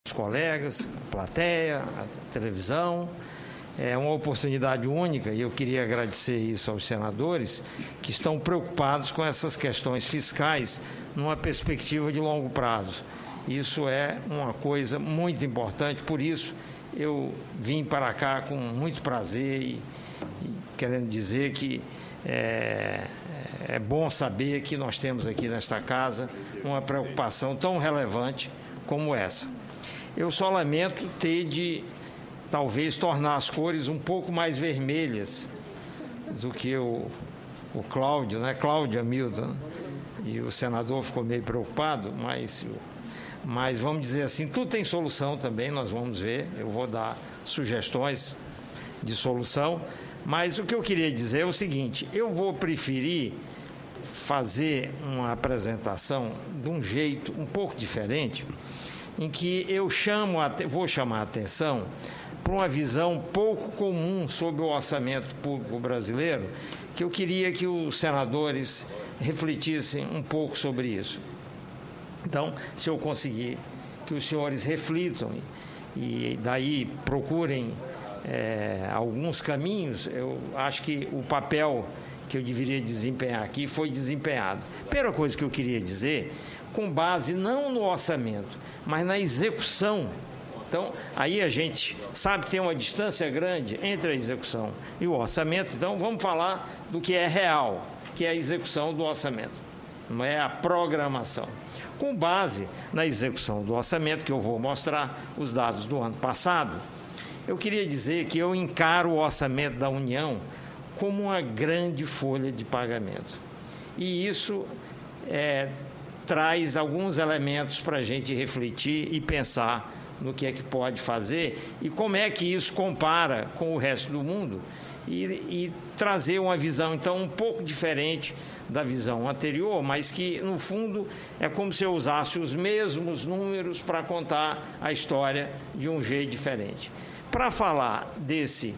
os colegas, a plateia, a televisão. É uma oportunidade única e eu queria agradecer isso aos senadores que estão preocupados com essas questões fiscais numa perspectiva de longo prazo. Isso é uma coisa muito importante, por isso eu vim para cá com muito prazer e querendo dizer que é bom saber que nós temos aqui nesta casa uma preocupação tão relevante como essa. Eu só lamento ter de talvez tornar as cores um pouco mais vermelhas do que o Cláudio, né? Cláudio Hamilton, e o senador ficou meio preocupado, mas vamos dizer assim, tudo tem solução também, nós vamos ver, eu vou dar sugestões de solução, mas o que eu queria dizer é o seguinte, eu vou preferir fazer uma apresentação de um jeito um pouco diferente, em que eu vou chamar a atenção para uma visão pouco comum sobre o orçamento público brasileiro, que eu queria que os senadores refletissem um pouco sobre isso. Então, se eu conseguir que os senhores reflitam e daí procurem alguns caminhos, eu acho que o papel que eu deveria desempenhar aqui foi desempenhado. Primeira coisa que eu queria dizer, com base não no orçamento, mas na execução. Então, aí a gente sabe que tem uma distância grande entre a execução e o orçamento, então vamos falar do que é real, que é a execução do orçamento, não é a programação. Com base na execução do orçamento, que eu vou mostrar os dados do ano passado, eu queria dizer que eu encaro o orçamento da União como uma grande folha de pagamento. E isso traz alguns elementos para a gente refletir e pensar no que é que pode fazer e como é que isso compara com o resto do mundo e trazer uma visão, então, um pouco diferente da visão anterior, mas que, no fundo, é como se eu usasse os mesmos números para contar a história de um jeito diferente. Para falar desse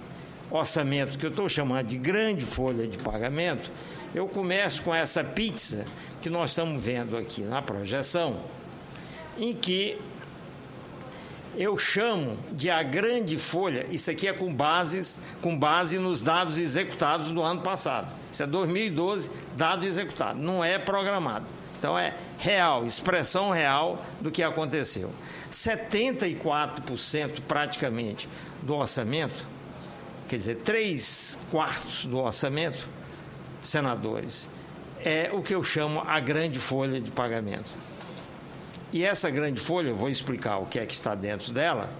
orçamento que eu estou chamando de grande folha de pagamento, eu começo com essa pizza que nós estamos vendo aqui na projeção, em que eu chamo de a grande folha, isso aqui é com base nos dados executados do ano passado. Isso é 2012, dado executado, não é programado. Então é real, expressão real do que aconteceu. 74% praticamente do orçamento, quer dizer, 3/4 do orçamento, senadores, é o que eu chamo a grande folha de pagamento. E essa grande folha, eu vou explicar o que é que está dentro dela,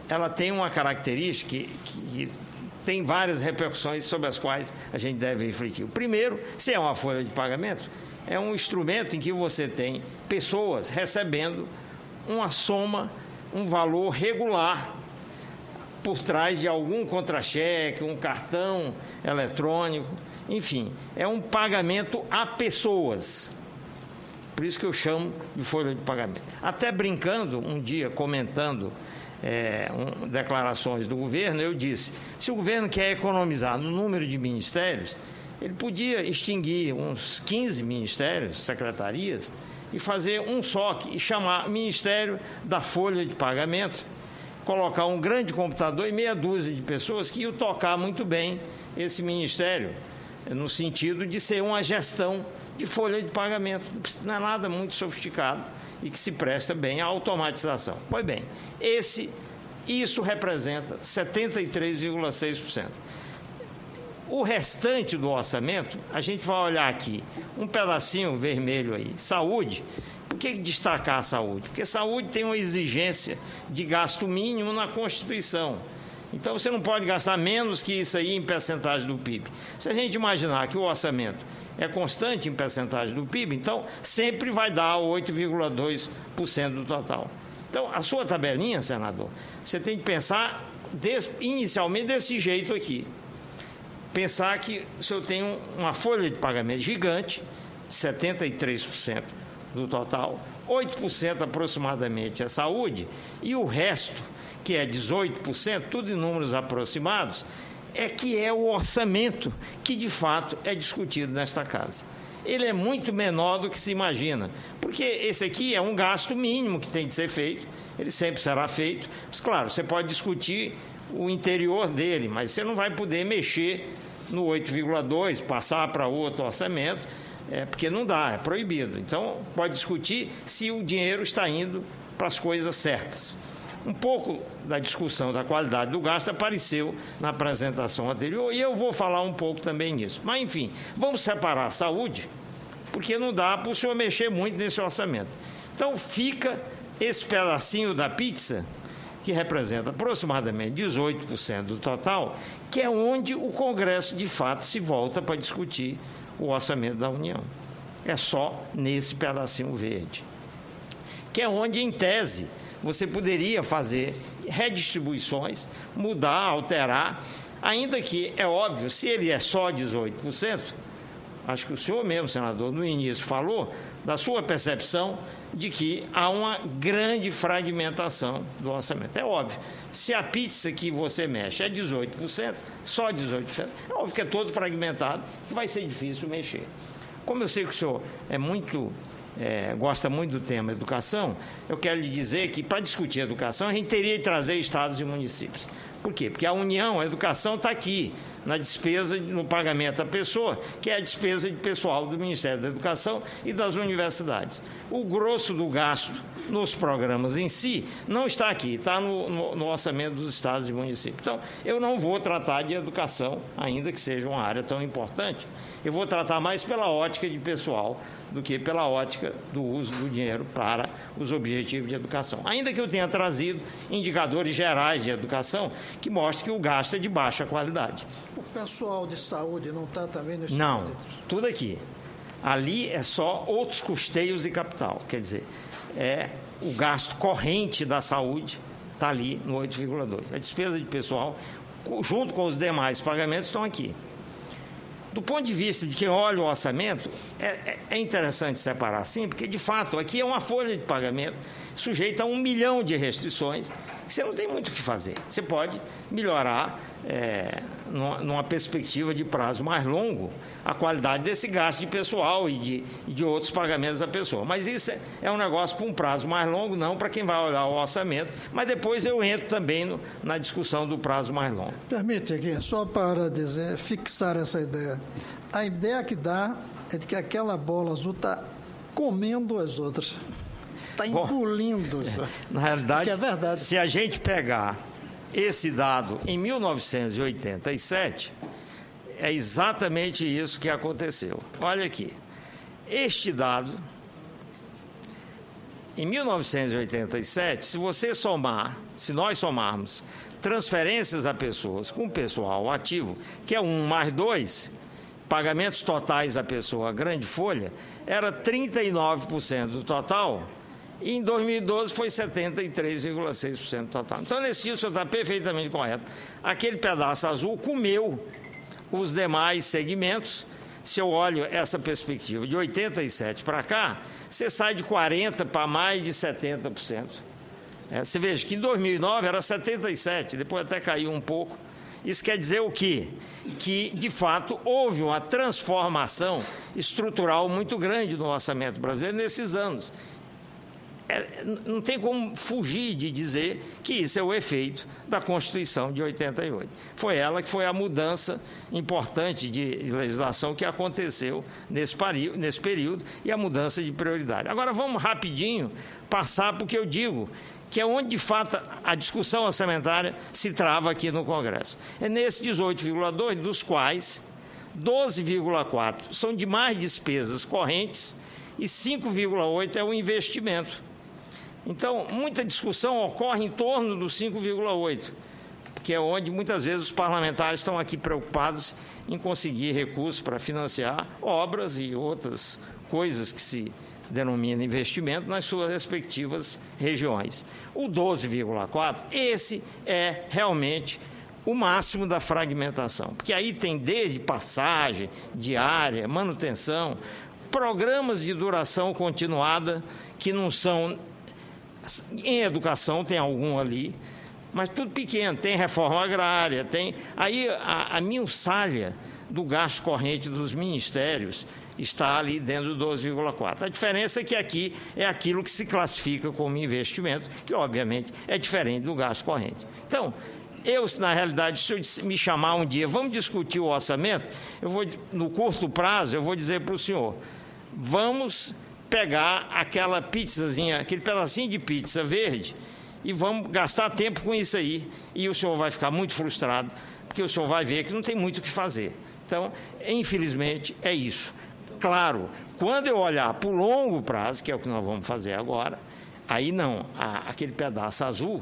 ela tem uma característica que tem várias repercussões sobre as quais a gente deve refletir. O primeiro, se é uma folha de pagamento, é um instrumento em que você tem pessoas recebendo uma soma, um valor regular por trás de algum contra-cheque, um cartão eletrônico, enfim, é um pagamento a pessoas. Por isso que eu chamo de folha de pagamento. Até brincando, um dia, comentando declarações do governo, eu disse, se o governo quer economizar no número de ministérios, ele podia extinguir uns 15 ministérios, secretarias, e fazer um só, e chamar Ministério da Folha de Pagamento, colocar um grande computador e meia dúzia de pessoas que iam tocar muito bem esse ministério, no sentido de ser uma gestão de folha de pagamento. Não é nada muito sofisticado e que se presta bem à automatização. Pois bem, isso representa 73,6%. O restante do orçamento, a gente vai olhar aqui, um pedacinho vermelho aí, saúde. Por que destacar a saúde? Porque saúde tem uma exigência de gasto mínimo na Constituição. Então, você não pode gastar menos que isso aí em percentagem do PIB. Se a gente imaginar que o orçamento é constante em percentagem do PIB, então sempre vai dar 8,2% do total. Então, a sua tabelinha, senador, você tem que pensar inicialmente desse jeito aqui. Pensar que se eu tenho uma folha de pagamento gigante, 73% do total, 8% aproximadamente é saúde, e o resto, que é 18%, tudo em números aproximados, é que é o orçamento que, de fato, é discutido nesta casa. ele é muito menor do que se imagina, porque esse aqui é um gasto mínimo que tem de ser feito, ele sempre será feito. Mas, claro, você pode discutir o interior dele, mas você não vai poder mexer no 8,2, passar para outro orçamento, porque não dá, é proibido. Então, pode discutir se o dinheiro está indo para as coisas certas. Um pouco da discussão da qualidade do gasto apareceu na apresentação anterior e eu vou falar um pouco também nisso. Mas, enfim, vamos separar a saúde, porque não dá para o senhor mexer muito nesse orçamento. Então, fica esse pedacinho da pizza, que representa aproximadamente 18% do total, que é onde o Congresso, de fato, se volta para discutir o orçamento da União. É só nesse pedacinho verde, que é onde, em tese, você poderia fazer redistribuições, mudar, alterar, ainda que, é óbvio, se ele é só 18%, acho que o senhor mesmo, senador, no início falou da sua percepção de que há uma grande fragmentação do orçamento. É óbvio, se a pizza que você mexe é 18%, só 18%, é óbvio que é todo fragmentado, que vai ser difícil mexer. Como eu sei que o senhor gosta muito do tema educação, eu quero lhe dizer que, para discutir educação, a gente teria de trazer estados e municípios. Por quê? Porque a União, a educação está aqui, na despesa, no pagamento da pessoa, que é a despesa de pessoal do Ministério da Educação e das universidades. O grosso do gasto nos programas em si não está aqui, está no orçamento dos estados e municípios. Então, eu não vou tratar de educação, ainda que seja uma área tão importante. Eu vou tratar mais pela ótica de pessoal do que pela ótica do uso do dinheiro para os objetivos de educação. Ainda que eu tenha trazido indicadores gerais de educação que mostram que o gasto é de baixa qualidade. O pessoal de saúde não está também nesse Não, tudo aqui. Ali é só outros custeios e capital. Quer dizer, o gasto corrente da saúde está ali no 8,2. A despesa de pessoal, junto com os demais pagamentos, estão aqui. Do ponto de vista de quem olha o orçamento, é interessante separar assim, porque, de fato, aqui é uma folha de pagamento sujeita a 1 milhão de restrições, que você não tem muito o que fazer. Você pode melhorar, numa perspectiva de prazo mais longo, a qualidade desse gasto de pessoal e de outros pagamentos da pessoa. Mas isso é um negócio para um prazo mais longo, não para quem vai olhar o orçamento, mas depois eu entro também na discussão do prazo mais longo. Permite aqui, só para fixar essa ideia. A ideia que dá é de que aquela bola azul está comendo as outras. Está engolindo. Na realidade, é verdade, se a gente pegar esse dado em 1987, é exatamente isso que aconteceu. Olha aqui, este dado, em 1987, se nós somarmos transferências a pessoas com pessoal ativo, que é 1 mais 2, pagamentos totais à pessoa, grande folha, era 39% do total, e em 2012 foi 73,6% do total. Então, nesse sentido, o senhor está perfeitamente correto. Aquele pedaço azul comeu os demais segmentos. Se eu olho essa perspectiva de 87 para cá, você sai de 40% para mais de 70%. Você veja que em 2009 era 77%, depois até caiu um pouco. Isso quer dizer o quê? Que, de fato, houve uma transformação estrutural muito grande no orçamento brasileiro nesses anos. Não tem como fugir de dizer que isso é o efeito da Constituição de 88. Foi ela que foi a mudança importante de legislação que aconteceu nesse período e a mudança de prioridade. Agora vamos rapidinho passar para o que eu digo, que é onde, de fato, a discussão orçamentária se trava aqui no Congresso. É nesse 18,2, dos quais 12,4 são de mais despesas correntes e 5,8 é o investimento. Então, muita discussão ocorre em torno do 5,8, que é onde muitas vezes os parlamentares estão aqui preocupados em conseguir recursos para financiar obras e outras coisas que se denomina investimento nas suas respectivas regiões. O 12,4, esse é realmente o máximo da fragmentação, porque aí tem desde passagem, diária, manutenção, programas de duração continuada que não são... Em educação tem algum ali, mas tudo pequeno, tem reforma agrária, tem... Aí a minúscalha do gasto corrente dos ministérios está ali dentro do 12,4. A diferença é que aqui é aquilo que se classifica como investimento, que obviamente é diferente do gasto corrente. Então, na realidade, se eu me chamar um dia, vamos discutir o orçamento, no curto prazo, eu vou dizer para o senhor, vamos pegar aquela pizzazinha, aquele pedacinho de pizza verde, e vamos gastar tempo com isso aí, e o senhor vai ficar muito frustrado, porque o senhor vai ver que não tem muito o que fazer. Então, infelizmente, é isso. Claro, quando eu olhar para o longo prazo, que é o que nós vamos fazer agora, aí não, aquele pedaço azul,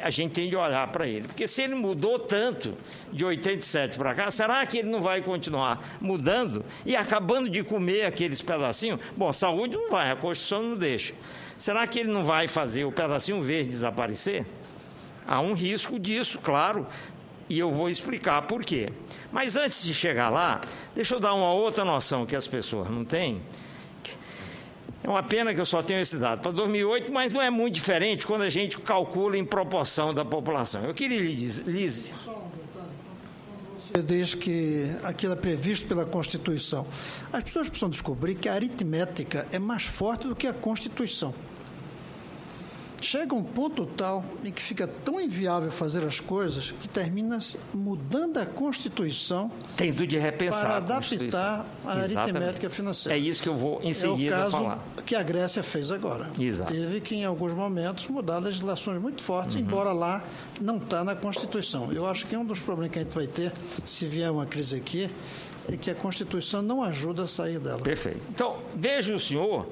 a gente tem de olhar para ele. Porque se ele mudou tanto de 87 para cá, será que ele não vai continuar mudando e acabando de comer aqueles pedacinhos? Bom, saúde não vai, a Constituição não deixa. Será que ele não vai fazer o pedacinho verde desaparecer? Há um risco disso, claro, e eu vou explicar por quê. Mas antes de chegar lá, deixa eu dar uma outra noção que as pessoas não têm. É uma pena que eu só tenho esse dado para 2008, mas não é muito diferente quando a gente calcula em proporção da população. Eu queria lhe dizer, Lise. Só um detalhe. Você diz que aquilo é previsto pela Constituição. As pessoas precisam descobrir que a aritmética é mais forte do que a Constituição. Chega um ponto tal em que fica tão inviável fazer as coisas que termina mudando a Constituição tendo de repensar para adaptar a aritmética financeira. É isso que eu vou em seguida falar. É o caso que a Grécia fez agora. Exato. Teve que, em alguns momentos, mudar legislações muito fortes, embora lá não está na Constituição. Eu acho que um dos problemas que a gente vai ter, se vier uma crise aqui, é que a Constituição não ajuda a sair dela. Perfeito. Então, veja o senhor,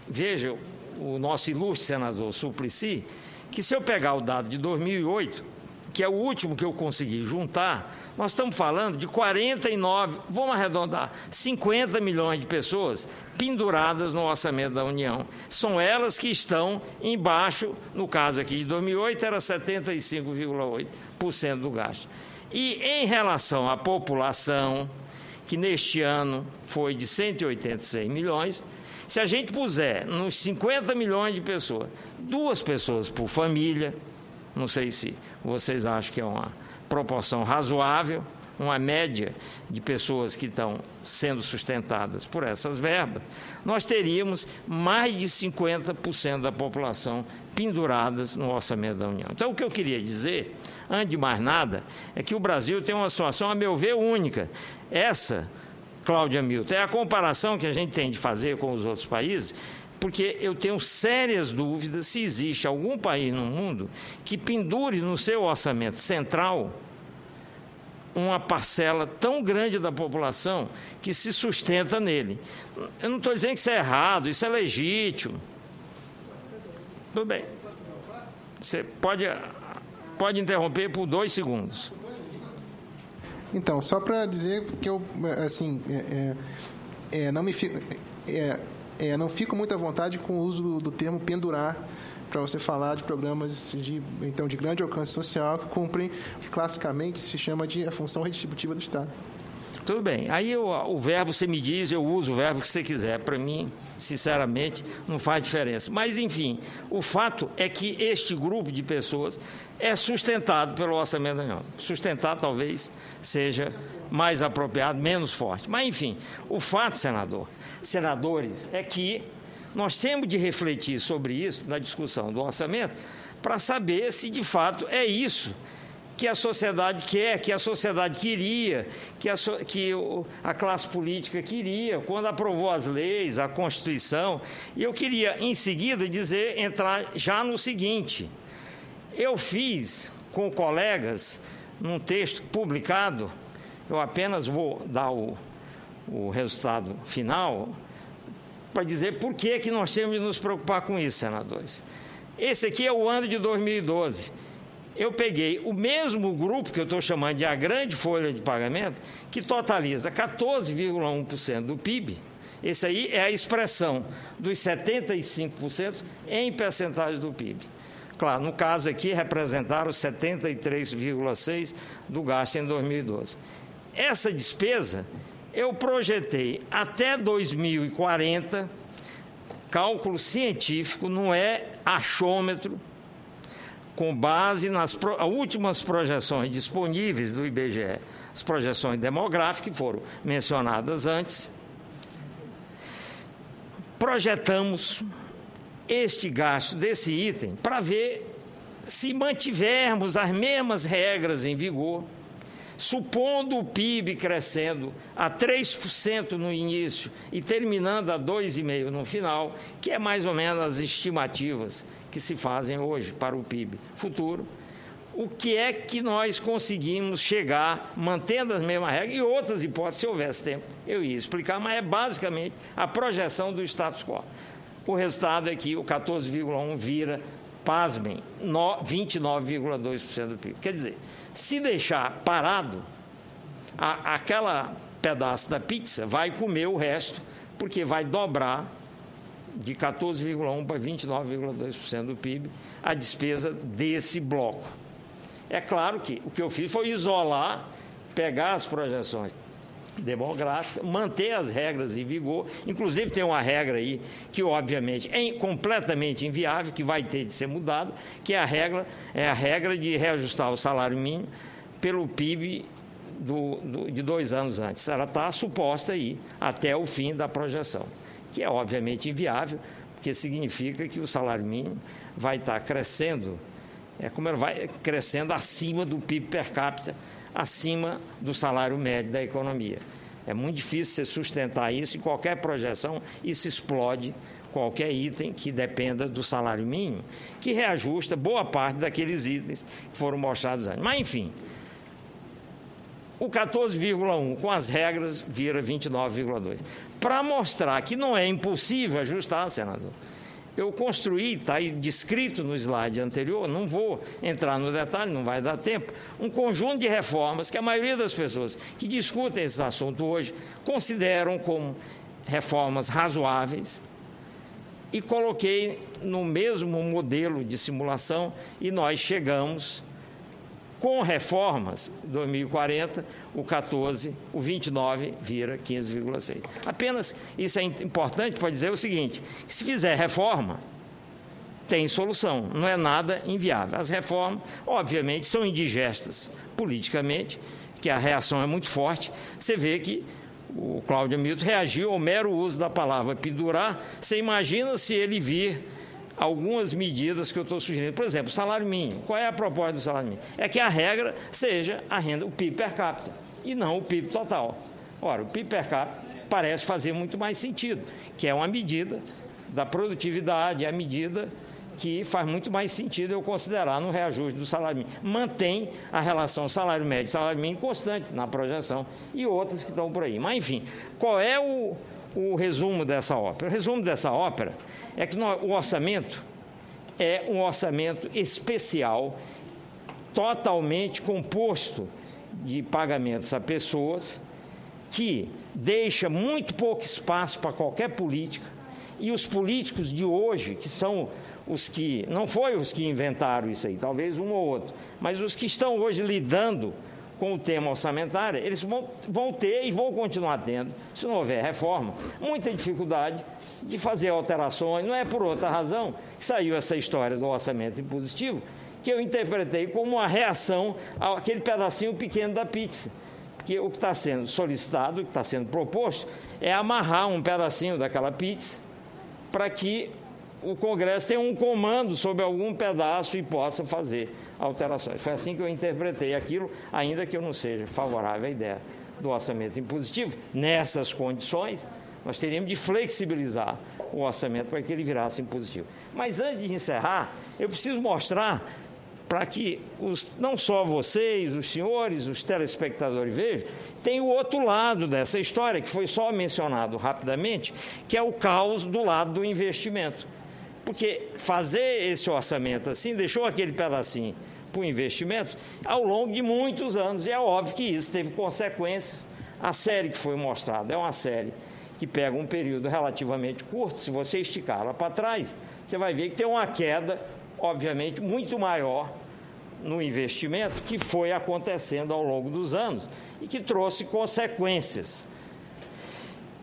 veja o nosso ilustre senador Suplicy, que se eu pegar o dado de 2008, que é o último que eu consegui juntar, nós estamos falando de 49, vamos arredondar, 50 milhões de pessoas penduradas no orçamento da União. São elas que estão embaixo, no caso aqui de 2008, era 75,8% do gasto. E em relação à população, que neste ano foi de 186 milhões, se a gente puser nos 50 milhões de pessoas, 2 pessoas por família, não sei se vocês acham que é uma proporção razoável, uma média de pessoas que estão sendo sustentadas por essas verbas, nós teríamos mais de 50% da população penduradas no orçamento da União. Então, o que eu queria dizer, antes de mais nada, é que o Brasil tem uma situação, a meu ver, única. Essa, Cláudia Milton, é a comparação que a gente tem de fazer com os outros países, porque eu tenho sérias dúvidas se existe algum país no mundo que pendure no seu orçamento central uma parcela tão grande da população que se sustenta nele. Eu não estou dizendo que isso é errado, isso é legítimo. Tudo bem. Você pode interromper por 2 segundos. Então, só para dizer que eu, assim, não fico muito à vontade com o uso do termo pendurar para você falar de programas de grande alcance social que cumprem o que classicamente se chama de a função redistributiva do Estado. Tudo bem. Aí o verbo você me diz, eu uso o verbo que você quiser. Para mim, sinceramente, não faz diferença. Mas, enfim, o fato é que este grupo de pessoas é sustentado pelo orçamento da União. Sustentar talvez seja mais apropriado, menos forte. Mas, enfim, o fato, senadores, é que nós temos de refletir sobre isso na discussão do orçamento para saber se, de fato, é isso que a sociedade quer, que a sociedade queria, que a classe política queria, quando aprovou as leis, a Constituição. E eu queria, em seguida, entrar já no seguinte. Eu fiz com colegas, num texto publicado, eu apenas vou dar o resultado final, para dizer por que nós temos de nos preocupar com isso, senadores. Esse aqui é o ano de 2012. Eu peguei o mesmo grupo que eu estou chamando de a grande folha de pagamento, que totaliza 14,1% do PIB. Esse aí é a expressão dos 75% em percentagem do PIB. Claro, no caso aqui, representaram 73,6% do gasto em 2012. Essa despesa, eu projetei até 2040, cálculo científico, não é achômetro, com base nas últimas projeções disponíveis do IBGE, as projeções demográficas que foram mencionadas antes, projetamos este gasto desse item para ver se mantivermos as mesmas regras em vigor, supondo o PIB crescendo a 3% no início e terminando a 2,5% no final, que é mais ou menos as estimativas que se fazem hoje para o PIB futuro, o que é que nós conseguimos chegar mantendo as mesmas regras e outras hipóteses, se houvesse tempo, eu ia explicar, mas é basicamente a projeção do status quo. O resultado é que o 14,1% vira, pasmem, 29,2% do PIB. Quer dizer, se deixar parado, aquela pedaço da pizza vai comer o resto, porque vai dobrar de 14,1% para 29,2% do PIB a despesa desse bloco. É claro que o que eu fiz foi isolar, pegar as projeções demográficas, manter as regras em vigor, inclusive tem uma regra aí que obviamente é completamente inviável, que vai ter de ser mudada, que é a regra de reajustar o salário mínimo pelo PIB de 2 anos antes. Ela está suposta aí até o fim da projeção, que é obviamente inviável, porque significa que o salário mínimo vai estar crescendo, como ela vai crescendo acima do PIB per capita, acima do salário médio da economia. É muito difícil você sustentar isso, em qualquer projeção, isso explode qualquer item que dependa do salário mínimo, que reajusta boa parte daqueles itens que foram mostrados antes. Mas, enfim, o 14,1% com as regras vira 29,2%. Para mostrar que não é impossível ajustar, senador, eu construí, está aí descrito no slide anterior, não vou entrar no detalhe, não vai dar tempo, um conjunto de reformas que a maioria das pessoas que discutem esse assunto hoje consideram como reformas razoáveis, e coloquei no mesmo modelo de simulação, e nós chegamos, com reformas, 2040, o 14, o 29 vira 15,6. Apenas isso é importante para dizer o seguinte: se fizer reforma, tem solução, não é nada inviável. As reformas, obviamente, são indigestas politicamente, que a reação é muito forte. Você vê que o Cláudio Hamilton reagiu ao mero uso da palavra pendurar. Você imagina se ele vir algumas medidas que eu estou sugerindo. Por exemplo, o salário mínimo. Qual é a proposta do salário mínimo? É que a regra seja a renda, o PIB per capita, e não o PIB total. Ora, o PIB per capita parece fazer muito mais sentido, que é uma medida da produtividade, é a medida que faz muito mais sentido eu considerar no reajuste do salário mínimo. Mantém a relação salário médio e salário mínimo constante na projeção e outras que estão por aí. Mas, enfim, qual é o resumo dessa ópera? O resumo dessa ópera é que o orçamento é um orçamento especial, totalmente composto de pagamentos a pessoas, que deixa muito pouco espaço para qualquer política, e os políticos de hoje, que são os que, não foi os que inventaram isso aí, talvez um ou outro, mas os que estão hoje lidando com o tema orçamentário, eles vão ter e vão continuar tendo, se não houver reforma, muita dificuldade de fazer alterações. Não é por outra razão que saiu essa história do orçamento impositivo, que eu interpretei como uma reação àquele pedacinho pequeno da pizza. Porque o que está sendo solicitado, o que está sendo proposto, é amarrar um pedacinho daquela pizza para que o Congresso tenha um comando sobre algum pedaço e possa fazer alterações. Foi assim que eu interpretei aquilo, ainda que eu não seja favorável à ideia do orçamento impositivo. Nessas condições, nós teríamos de flexibilizar o orçamento para que ele virasse impositivo. Mas antes de encerrar, eu preciso mostrar para que não só vocês, os senhores, os telespectadores vejam, tem o outro lado dessa história, que foi só mencionado rapidamente, que é o caos do lado do investimento. Porque fazer esse orçamento assim deixou aquele pedacinho para o investimento ao longo de muitos anos. E é óbvio que isso teve consequências. A série que foi mostrada é uma série que pega um período relativamente curto. Se você esticar ela para trás, você vai ver que tem uma queda, obviamente, muito maior no investimento que foi acontecendo ao longo dos anos e que trouxe consequências.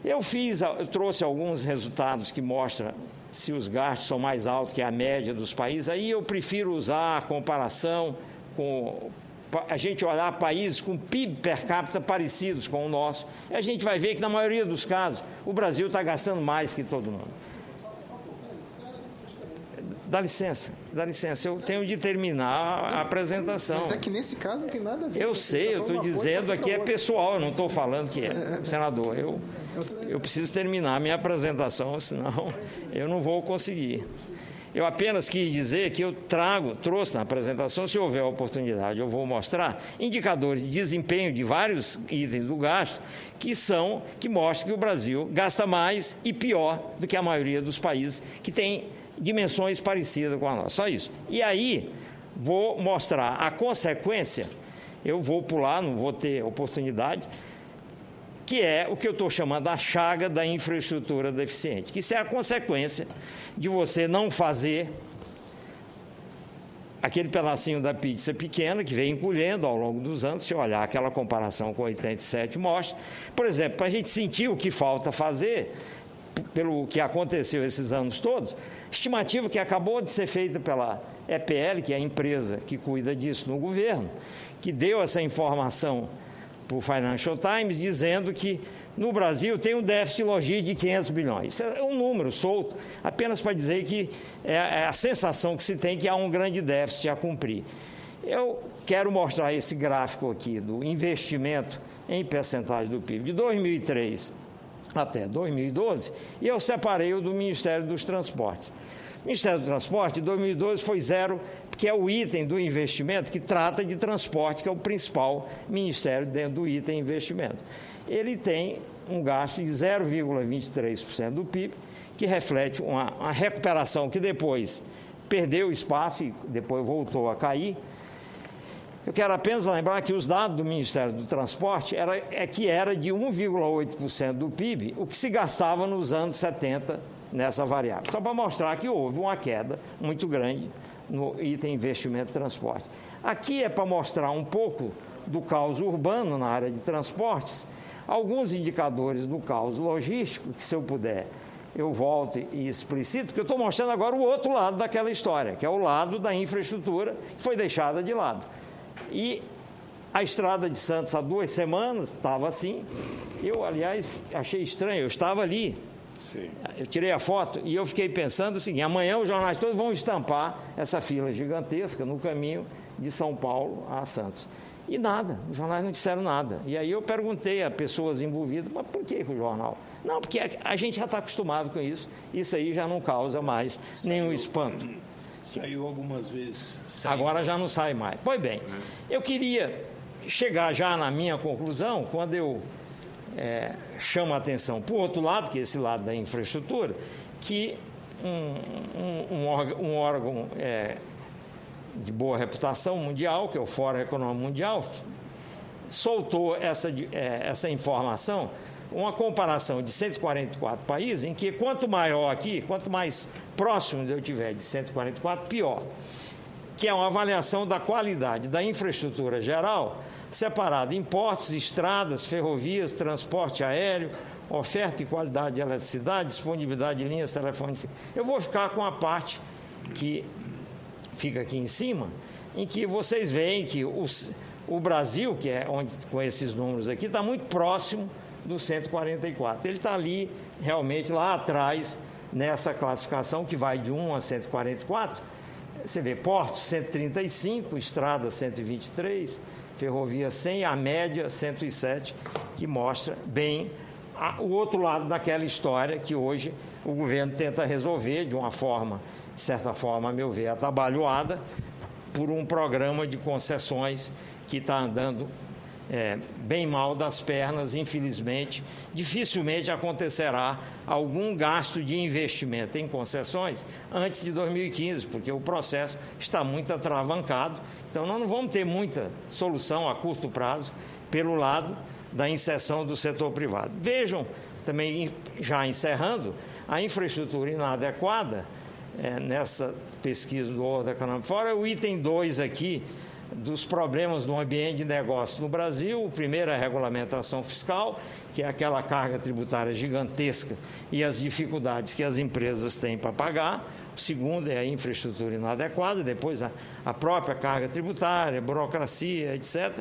Eu trouxe alguns resultados que mostram se os gastos são mais altos que a média dos países. Aí eu prefiro usar a comparação com a gente olhar países com PIB per capita parecidos com o nosso, e a gente vai ver que, na maioria dos casos, o Brasil está gastando mais que todo mundo. Dá licença, eu tenho de terminar a apresentação. Mas é que nesse caso não tem nada a ver. Eu sei, eu estou dizendo aqui é pessoal, eu não estou falando que é. Senador, eu preciso terminar a minha apresentação, senão eu não vou conseguir. Eu apenas quis dizer que eu trouxe na apresentação, se houver oportunidade, eu vou mostrar indicadores de desempenho de vários itens do gasto que mostram que o Brasil gasta mais e pior do que a maioria dos países que tem dimensões parecidas com a nossa. Só isso. E aí, vou mostrar a consequência, eu vou pular, não vou ter oportunidade, que é o que eu estou chamando a chaga da infraestrutura deficiente, que isso é a consequência de você não fazer aquele pedacinho da pizza pequena que vem encolhendo ao longo dos anos. Se olhar aquela comparação com 87 mostra, por exemplo, para a gente sentir o que falta fazer, pelo que aconteceu esses anos todos, estimativa que acabou de ser feita pela EPL, que é a empresa que cuida disso no governo, que deu essa informação para o Financial Times, dizendo que no Brasil tem um déficit logístico de 500 bilhões. Isso é um número solto, apenas para dizer que é a sensação que se tem que há um grande déficit a cumprir. Eu quero mostrar esse gráfico aqui do investimento em percentagem do PIB de 2003 até 2012, e eu separei o do Ministério dos Transportes. O Ministério do Transporte, em 2012, foi zero, porque é o item do investimento que trata de transporte, que é o principal ministério dentro do item investimento. Ele tem um gasto de 0,23% do PIB, que reflete uma recuperação que depois perdeu espaço e depois voltou a cair. Eu quero apenas lembrar que os dados do Ministério do Transporte era de 1,8% do PIB, o que se gastava nos anos 70 nessa variável. Só para mostrar que houve uma queda muito grande no item investimento e transporte. Aqui é para mostrar um pouco do caos urbano na área de transportes, alguns indicadores do caos logístico, que se eu puder eu volto e explicito, porque eu estou mostrando agora o outro lado daquela história, que é o lado da infraestrutura que foi deixada de lado. E a estrada de Santos há 2 semanas estava assim. Eu, aliás, achei estranho, eu estava ali. Sim. Eu tirei a foto e eu fiquei pensando o seguinte: amanhã os jornais todos vão estampar essa fila gigantesca no caminho de São Paulo a Santos. E nada, os jornais não disseram nada. E aí eu perguntei a pessoas envolvidas, mas por que o jornal? Não, porque a gente já está acostumado com isso, isso aí já não causa mais nenhum espanto. Saiu algumas vezes. Agora já não sai mais. Pois bem, eu queria chegar já na minha conclusão, quando eu chamo a atenção para o outro lado, que é esse lado da infraestrutura, que um órgão de boa reputação mundial, que é o Fórum Econômico Mundial, soltou essa informação, uma comparação de 144 países, em que quanto maior aqui, quanto mais próximo eu tiver de 144, pior. Que é uma avaliação da qualidade da infraestrutura geral, separada em portos, estradas, ferrovias, transporte aéreo, oferta e qualidade de eletricidade, disponibilidade de linhas telefônicas. Eu vou ficar com a parte que fica aqui em cima, em que vocês veem que o Brasil, que é onde com esses números aqui, está muito próximo do 144. Ele está ali, realmente, lá atrás, nessa classificação, que vai de 1 a 144. Você vê portos 135, estrada 123, ferrovia 100, a média 107, que mostra bem o outro lado daquela história que hoje o governo tenta resolver de uma forma, de certa forma, a meu ver, atabalhoada, por um programa de concessões que está andando bem mal das pernas, infelizmente. Dificilmente acontecerá algum gasto de investimento em concessões antes de 2015, porque o processo está muito atravancado. Então, nós não vamos ter muita solução a curto prazo pelo lado da inserção do setor privado. Vejam, também já encerrando, a infraestrutura inadequada, nessa pesquisa do World Economic Forum, o item 2 aqui, dos problemas do ambiente de negócio no Brasil. O primeiro é a regulamentação fiscal, que é aquela carga tributária gigantesca e as dificuldades que as empresas têm para pagar. O segundo é a infraestrutura inadequada, depois a própria carga tributária, burocracia, etc.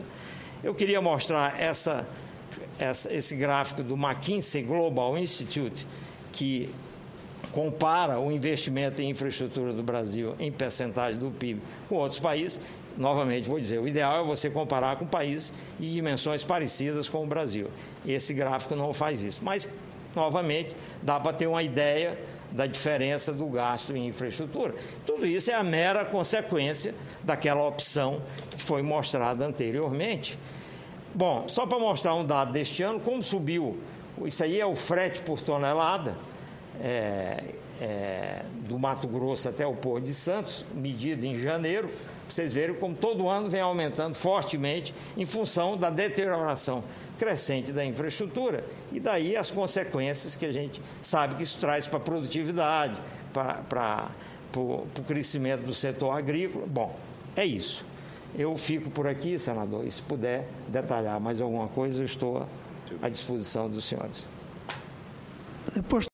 Eu queria mostrar esse gráfico do McKinsey Global Institute, que compara o investimento em infraestrutura do Brasil em percentagem do PIB com outros países, novamente vou dizer, o ideal é você comparar com países de dimensões parecidas com o Brasil. Esse gráfico não faz isso, mas, novamente, dá para ter uma ideia da diferença do gasto em infraestrutura. Tudo isso é a mera consequência daquela opção que foi mostrada anteriormente. Bom, só para mostrar um dado deste ano, como subiu, isso aí é o frete por tonelada, do Mato Grosso até o Porto de Santos, medido em janeiro. Vocês verem como todo ano vem aumentando fortemente em função da deterioração crescente da infraestrutura e daí as consequências que a gente sabe que isso traz para a produtividade, para o crescimento do setor agrícola. Bom, é isso. Eu fico por aqui, senador, e se puder detalhar mais alguma coisa, eu estou à disposição dos senhores. Depois